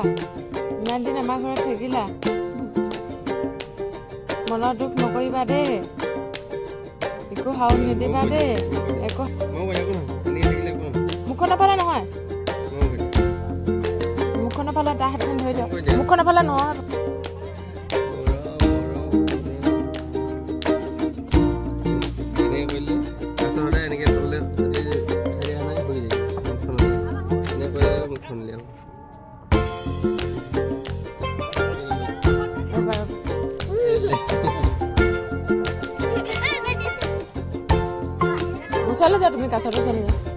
ইমান দিন আমাৰ ঘৰত থাকিলা মনৰ দুখ নকৰিবা দেই একো হাও নিদিবা দেই একো মুখখন নাপালে নহয় মুখখন নাপালে তাৰ হাতখন ধৰি দিয়ক মুখখন নাপালে নহয় ওচৰলৈ যা তুমি কাছৰ ওচৰলৈ যা